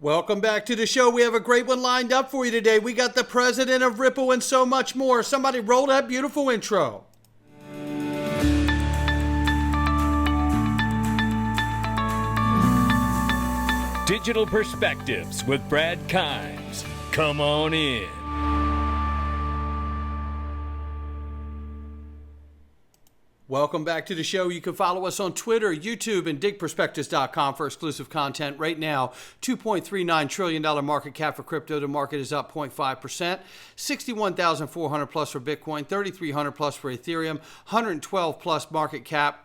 Welcome back to the show. We have a great one lined up for you today. We got the president of Ripple and so much more. Somebody roll that beautiful intro. Digital Perspectives with Brad Kimes. Come on in. Welcome back to the show. You can follow us on Twitter, YouTube, and digperspectives.com for exclusive content. Right now, $2.39 trillion market cap for crypto. The market is up 0.5%. 61,400 plus for Bitcoin, 3,300 plus for Ethereum, 112 plus market cap,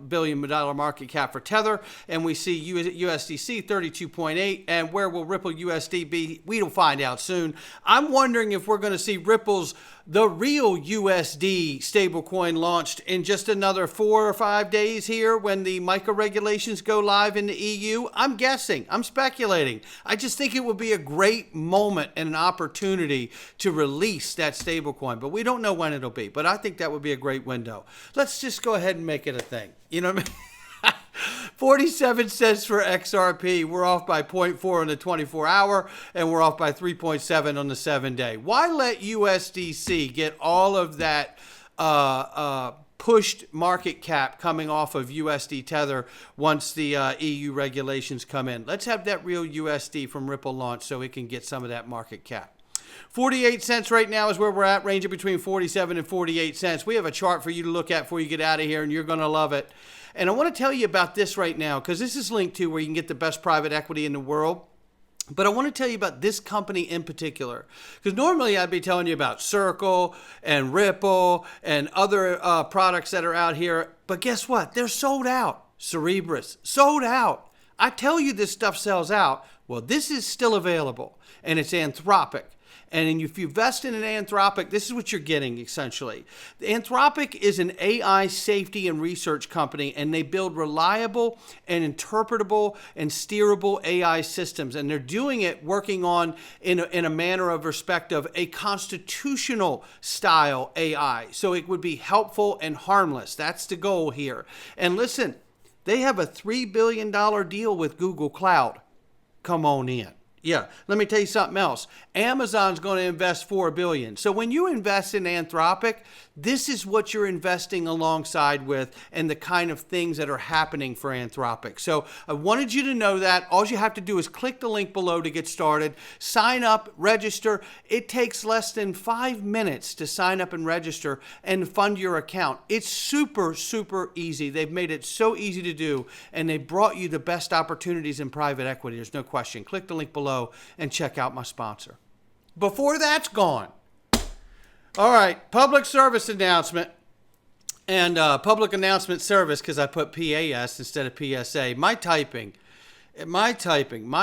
$billion market cap for Tether. And we see USDC 32.8. And where will Ripple USD be? We'll find out soon. I'm wondering if we're going to see Ripple's the real USD stablecoin launched in just another 4 or 5 days here when the MiCA regulations go live in the EU. I'm guessing. I'm speculating. I just think it would be a great moment and an opportunity to release that stablecoin. But we don't know when it'll be. But I think that would be a great window. Let's just go ahead and make it a thing. You know what I mean? 47 cents for XRP. We're off by 0.4 on the 24-hour, and we're off by 3.7 on the 7-day. Why let USDC get all of that pushed market cap coming off of USD Tether once the EU regulations come in? Let's have that real USD from Ripple launch so it can get some of that market cap. 48 cents right now is where we're at, ranging between 47 and 48 cents. We have a chart for you to look at before you get out of here, and you're going to love it. And I want to tell you about this right now because this is linked to where you can get the best private equity in the world. But I want to tell you about this company in particular, because normally I'd be telling you about Circle and Ripple and other products that are out here. But guess what? They're sold out. Cerebras, sold out. I tell you this stuff sells out. Well, this is still available, and it's Anthropic. And if you invest in an Anthropic, this is what you're getting, essentially. Anthropic is an AI safety and research company, and they build reliable and interpretable and steerable AI systems. And they're doing it working on, in a manner of respect of a constitutional style AI. So it would be helpful and harmless. That's the goal here. And listen, they have a $3 billion deal with Google Cloud. Come on in. Yeah, let me tell you something else. Amazon's going to invest $4 billion. So when you invest in Anthropic, this is what you're investing alongside with and the kind of things that are happening for Anthropic. So I wanted you to know that. All you have to do is click the link below to get started. Sign up, register. It takes less than 5 minutes to sign up and register and fund your account. It's super, super easy. They've made it so easy to do, and they brought you the best opportunities in private equity. There's no question. Click the link below and check out my sponsor. Before that's gone, all right, public service announcement and public announcement service, because I put PAS instead of PSA. My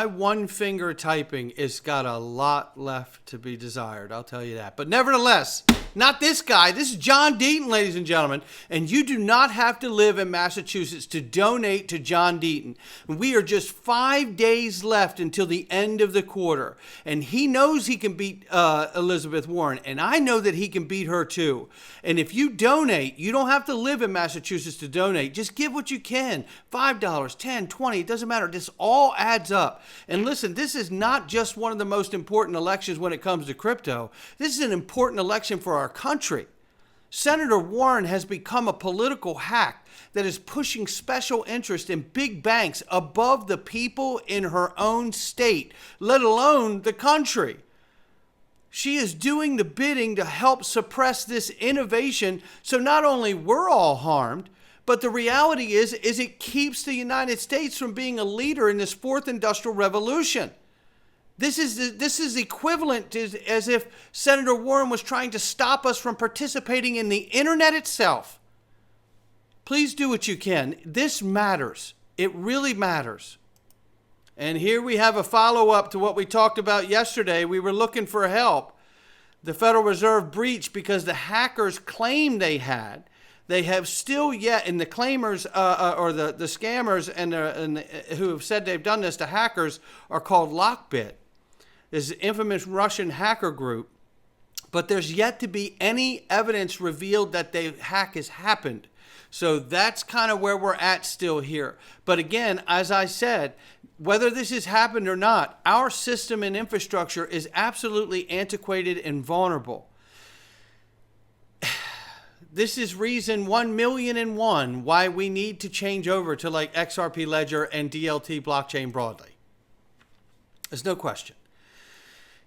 one finger typing has got a lot left to be desired. I'll tell you that. But nevertheless, not this guy. This is John Deaton, ladies and gentlemen. And you do not have to live in Massachusetts to donate to John Deaton. We are just 5 days left until the end of the quarter. And he knows he can beat Elizabeth Warren. And I know that he can beat her too. And if you donate, you don't have to live in Massachusetts to donate. Just give what you can. $5, $10, $20, it doesn't matter. This all adds up. And listen, this is not just one of the most important elections when it comes to crypto. This is an important election for our country. Senator Warren has become a political hack that is pushing special interest in big banks above the people in her own state, let alone the country. She is doing the bidding to help suppress this innovation, so not only we're all harmed, but the reality is it keeps the United States from being a leader in this fourth industrial revolution. This is equivalent to as if Senator Warren was trying to stop us from participating in the internet itself. Please do what you can. This matters. It really matters. And here we have a follow-up to what we talked about yesterday. We were looking for help. The Federal Reserve breached because the hackers claimed they had. They have still yet, and the claimers or the scammers and who have said they've done this, the hackers, are called Lockbit. This is an infamous Russian hacker group, but there's yet to be any evidence revealed that the hack has happened. So that's kind of where we're at still here. But again, as I said, whether this has happened or not, our system and infrastructure is absolutely antiquated and vulnerable. This is reason 1,000,001 why we need to change over to like XRP Ledger and DLT blockchain broadly. There's no question.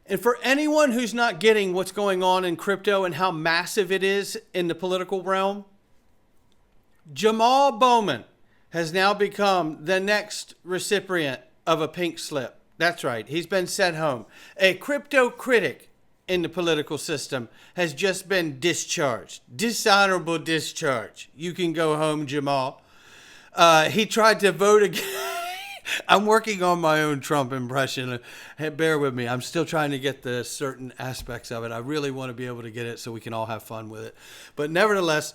And for anyone who's not getting what's going on in crypto and how massive it is in the political realm, Jamal Bowman has now become the next recipient of a pink slip. That's right. He's been sent home. A crypto critic in the political system has just been discharged. Dishonorable discharge. You can go home, Jamal. He tried to vote again. I'm working on my own Trump impression. Bear with me. I'm still trying to get the certain aspects of it. I really want to be able to get it so we can all have fun with it. But nevertheless,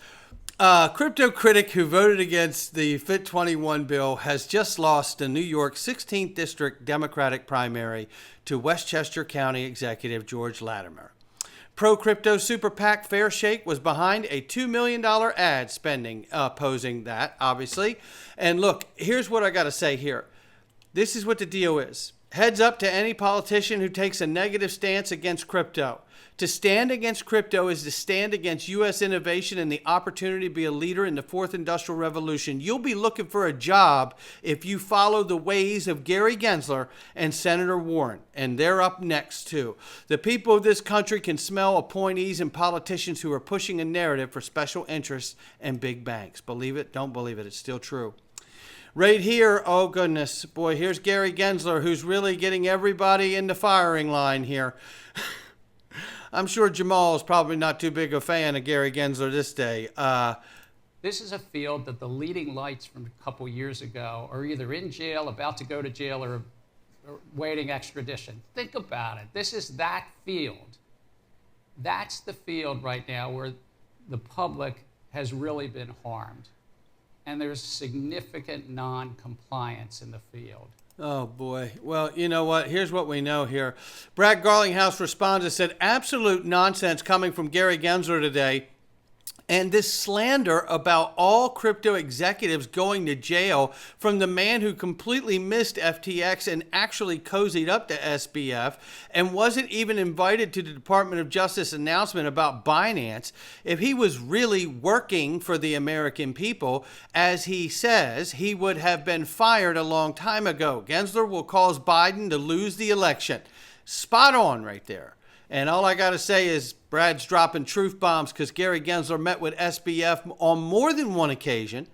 crypto critic who voted against the FIT 21 bill has just lost the New York 16th District Democratic primary to Westchester County Executive George Latimer. Pro-crypto super PAC Fair Shake was behind a $2 million ad spending opposing that, obviously. And look, here's what I got to say here. This is what the deal is. Heads up to any politician who takes a negative stance against crypto. To stand against crypto is to stand against U.S. innovation and the opportunity to be a leader in the fourth industrial revolution. You'll be looking for a job if you follow the ways of Gary Gensler and Senator Warren. And they're up next, too. The people of this country can smell appointees and politicians who are pushing a narrative for special interests and big banks. Believe it? Don't believe it. It's still true. Right here, oh goodness, boy, here's Gary Gensler, who's really getting everybody in the firing line here. I'm sure Jamal is probably not too big a fan of Gary Gensler this day. This is a field that the leading lights from a couple years ago are either in jail, about to go to jail, or waiting extradition. Think about it. This is that field. That's the field right now where the public has really been harmed. And there's significant non-compliance in the field. Oh, boy. Well, you know what? Here's what we know here. Brad Garlinghouse responded and said, absolute nonsense coming from Gary Gensler today. And this slander about all crypto executives going to jail from the man who completely missed FTX and actually cozied up to SBF and wasn't even invited to the Department of Justice announcement about Binance. If he was really working for the American people, as he says, he would have been fired a long time ago. Gensler will cause Biden to lose the election. Spot on right there. And all I got to say is Brad's dropping truth bombs because Gary Gensler met with SBF on more than one occasion.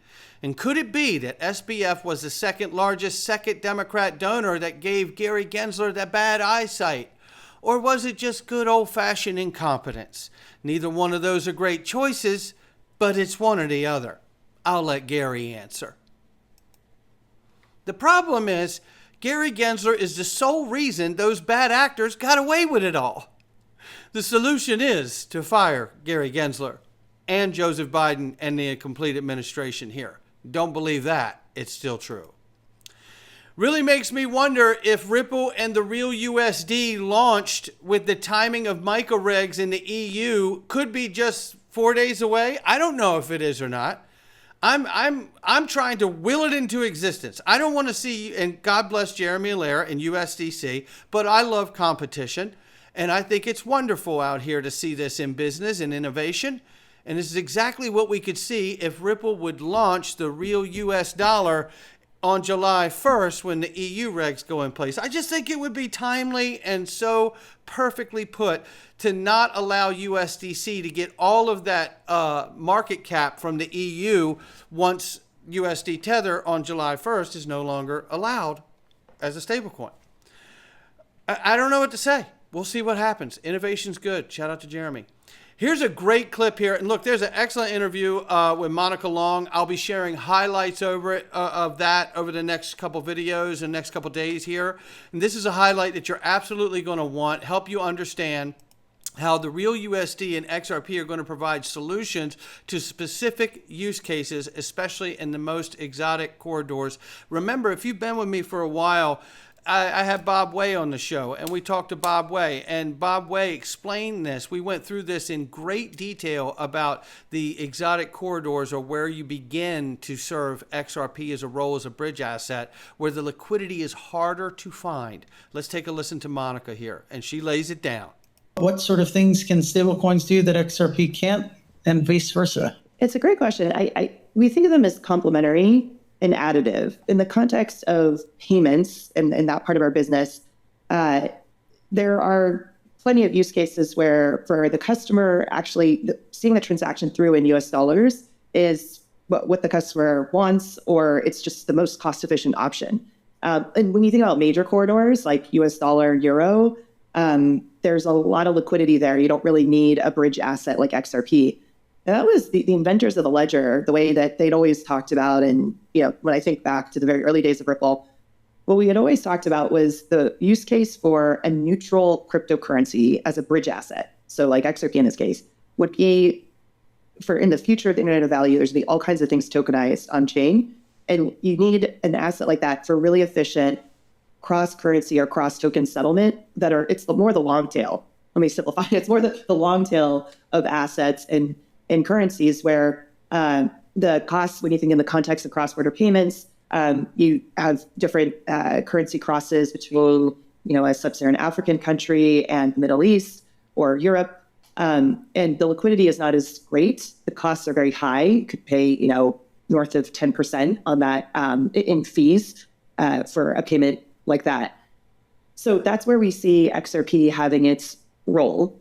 And could it be that SBF was the second Democrat donor that gave Gary Gensler that bad eyesight? Or was it just good old-fashioned incompetence? Neither one of those are great choices, but it's one or the other. I'll let Gary answer. The problem is, Gary Gensler is the sole reason those bad actors got away with it all. The solution is to fire Gary Gensler and Joseph Biden and the complete administration here. Don't believe that. It's still true. Really makes me wonder if Ripple and the real USD launched with the timing of MiCA regs in the EU could be just 4 days away. I don't know if it is or not. I'm trying to will it into existence. I don't want to see, and God bless Jeremy Allaire and USDC, but I love competition. And I think it's wonderful out here to see this in business and innovation. And this is exactly what we could see if Ripple would launch the real US dollar on July 1st when the EU regs go in place. I just think it would be timely and so perfectly put to not allow USDC to get all of that market cap from the EU once USD Tether on July 1st is no longer allowed as a stablecoin. I don't know what to say. We'll see what happens. Innovation's good. Shout out to Jeremy. Here's a great clip here. And look, there's an excellent interview with Monica Long. I'll be sharing highlights of that over the next couple videos and next couple days here. And this is a highlight that you're absolutely going to want. Help you understand how the real USD and XRP are going to provide solutions to specific use cases, especially in the most exotic corridors. Remember, if you've been with me for a while, I had Bob Way on the show, and we talked to Bob Way, and Bob Way explained this. We went through this in great detail about the exotic corridors, or where you begin to serve XRP as a role as a bridge asset, where the liquidity is harder to find. Let's take a listen to Monica here, and she lays it down. What sort of things can stablecoins do that XRP can't, and vice versa? It's a great question. We think of them as complementary and additive. In the context of payments and that part of our business, there are plenty of use cases where for the customer, actually seeing the transaction through in US dollars is what the customer wants, or it's just the most cost-efficient option. And when you think about major corridors like US dollar, euro, there's a lot of liquidity there. You don't really need a bridge asset like XRP. And that was the inventors of the ledger, the way that they'd always talked about. And, when I think back to the very early days of Ripple, what we had always talked about was the use case for a neutral cryptocurrency as a bridge asset. So like XRP in this case would be for in the future of the Internet of Value, there's going to be all kinds of things tokenized on chain. And you need an asset like that for really efficient cross-currency or cross-token settlement it's more the long tail. Let me simplify it. It's more the long tail of assets and currencies where the costs, when you think in the context of cross-border payments, you have different currency crosses between, a sub-Saharan African country and the Middle East or Europe. And the liquidity is not as great. The costs are very high. You could pay, north of 10% on that in fees for a payment like that. So that's where we see XRP having its role.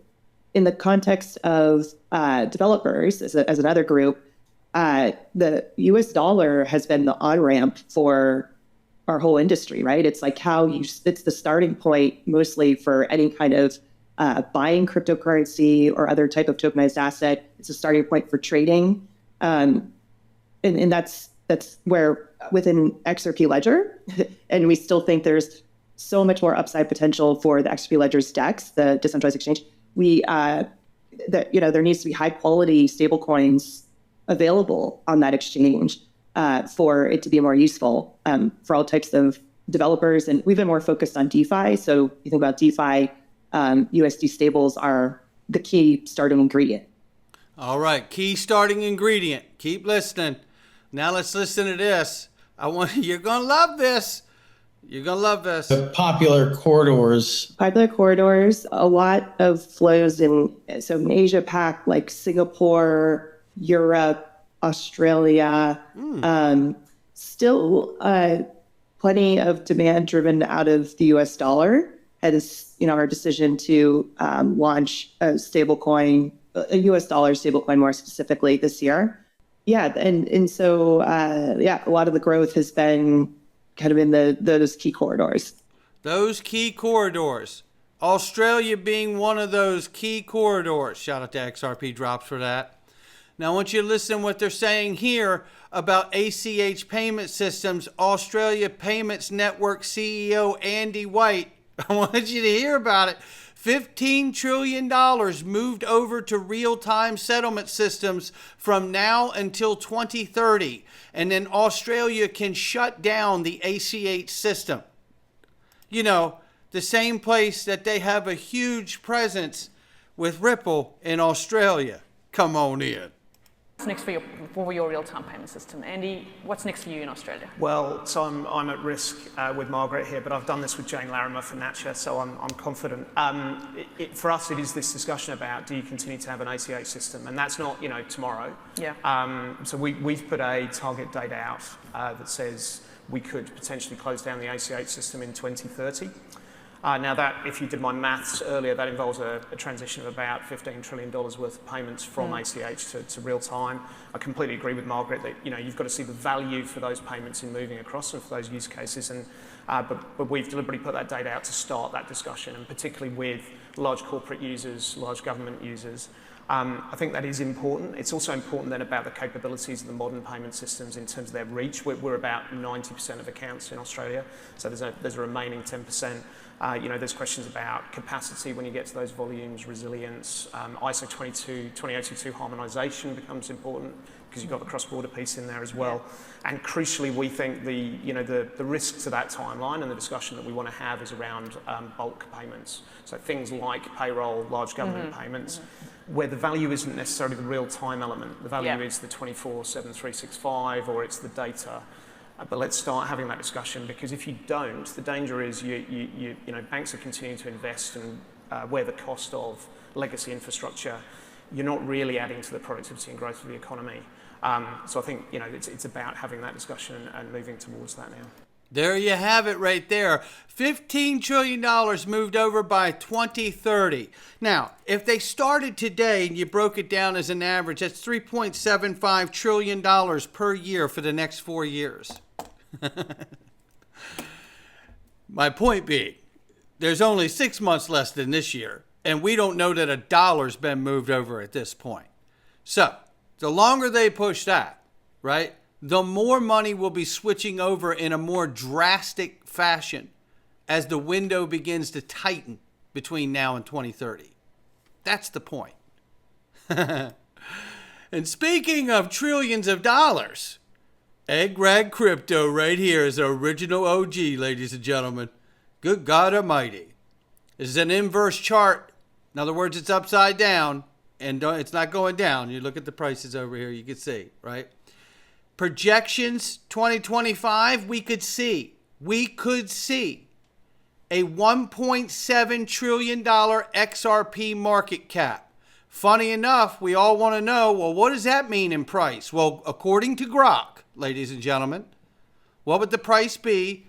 In the context of developers, as another group, the US dollar has been the on-ramp for our whole industry, right? It's like it's the starting point mostly for any kind of buying cryptocurrency or other type of tokenized asset. It's a starting point for trading. And that's where within XRP Ledger, and we still think there's so much more upside potential for the XRP Ledger's DEX, the decentralized exchange. There needs to be high quality stable coins available on that exchange for it to be more useful for all types of developers. And we've been more focused on DeFi. So you think about DeFi, USD stables are the key starting ingredient. All right, key starting ingredient. Keep listening. Now let's listen to this. You're gonna love this. You're going to love this. The popular corridors. A lot of flows in Asia Pac, like Singapore, Europe, Australia. Still plenty of demand driven out of the US dollar. As our decision to launch a stablecoin, a US dollar stablecoin more specifically this year. Yeah, so a lot of the growth has been kind of in those key corridors. Those key corridors. Australia being one of those key corridors. Shout out to XRP Drops for that. Now I want you to listen to what they're saying here about ACH payment systems. Australia Payments Network CEO Andy White. I want you to hear about it. $15 trillion moved over to real-time settlement systems from now until 2030. And then Australia can shut down the ACH system. The same place that they have a huge presence with Ripple in Australia. Come on in. What's next for your real-time payment system? Andy, what's next for you in Australia? Well, so I'm at risk with Margaret here, but I've done this with Jane Larimer for Natcha, so I'm confident. For us, it is this discussion about, do you continue to have an ACH system? And that's not, tomorrow. Yeah. So we've put a target date out that says we could potentially close down the ACH system in 2030. Now that, if you did my maths earlier, that involves a transition of about $15 trillion worth of payments from ACH to real time. I completely agree with Margaret that you've got to see the value for those payments in moving across and for those use cases. And but we've deliberately put that data out to start that discussion, and particularly with large corporate users, large government users. I think that is important. It's also important then about the capabilities of the modern payment systems in terms of their reach. We're about 90% of accounts in Australia, so there's a remaining 10%. There's questions about capacity when you get to those volumes, resilience, ISO 28222 harmonization becomes important because you've got the cross-border piece in there as well. And crucially, we think the risk to that timeline and the discussion that we want to have is around bulk payments. So things like payroll, large government payments, where the value isn't necessarily the real-time element. The value is the 24/7/365, or it's the data. But let's start having that discussion, because if you don't, the danger is banks are continuing to invest and where the cost of legacy infrastructure, you're not really adding to the productivity and growth of the economy. So I think it's about having that discussion and moving towards that now. There you have it right there. $15 trillion moved over by 2030. Now, if they started today and you broke it down as an average, that's $3.75 trillion per year for the next 4 years. My point being, there's only 6 months less than this year, and we don't know that a dollar's been moved over at this point. So, the longer they push that, right, the more money will be switching over in a more drastic fashion as the window begins to tighten between now and 2030. That's the point. And speaking of trillions of dollars, Egg Rag Crypto right here is the original OG, ladies and gentlemen. Good God Almighty. This is an inverse chart. In other words, it's upside down, and it's not going down. You look at the prices over here, you can see, right? Projections 2025, we could see a $1.7 trillion XRP market cap. Funny enough, we all want to know, well, what does that mean in price? Well, according to Grok, ladies and gentlemen, what would the price be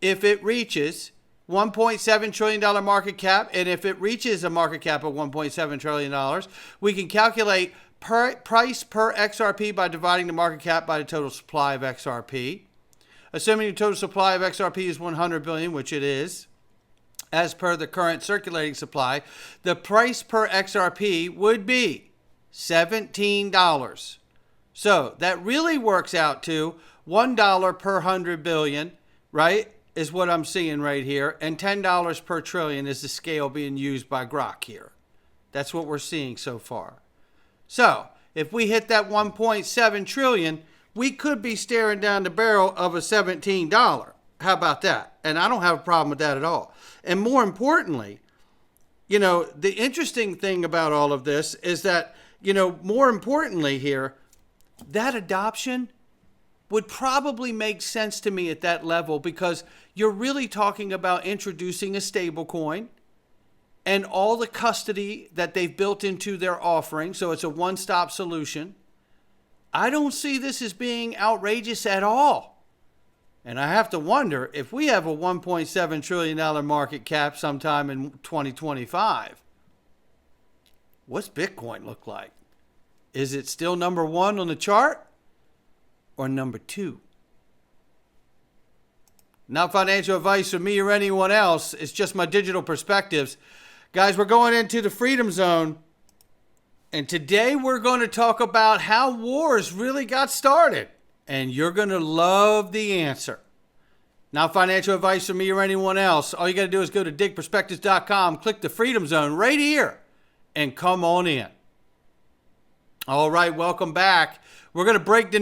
if it reaches $1.7 trillion market cap? And if it reaches a market cap of $1.7 trillion, we can calculate price per XRP by dividing the market cap by the total supply of XRP. Assuming the total supply of XRP is 100 billion, which it is, as per the current circulating supply, the price per XRP would be $17. So that really works out to $1 per 100 billion, right, is what I'm seeing right here, and $10 per trillion is the scale being used by Grok here. That's what we're seeing so far. So, if we hit that 1.7 trillion, we could be staring down the barrel of a $17. How about that? And I don't have a problem with that at all. And more importantly, the interesting thing about all of this is that, more importantly here, that adoption would probably make sense to me at that level, because you're really talking about introducing a stablecoin and all the custody that they've built into their offering. So it's a one-stop solution. I don't see this as being outrageous at all. And I have to wonder, if we have a $1.7 trillion market cap sometime in 2025, what's Bitcoin look like? Is it still number one on the chart or number two? Not financial advice from me or anyone else. It's just my digital perspectives. Guys, we're going into the Freedom Zone, and today we're going to talk about how wars really got started, and you're going to love the answer. Not financial advice from me or anyone else. All you got to do is go to digitalperspectives.com, click the Freedom Zone right here, and come on in. All right, welcome back. We're going to break the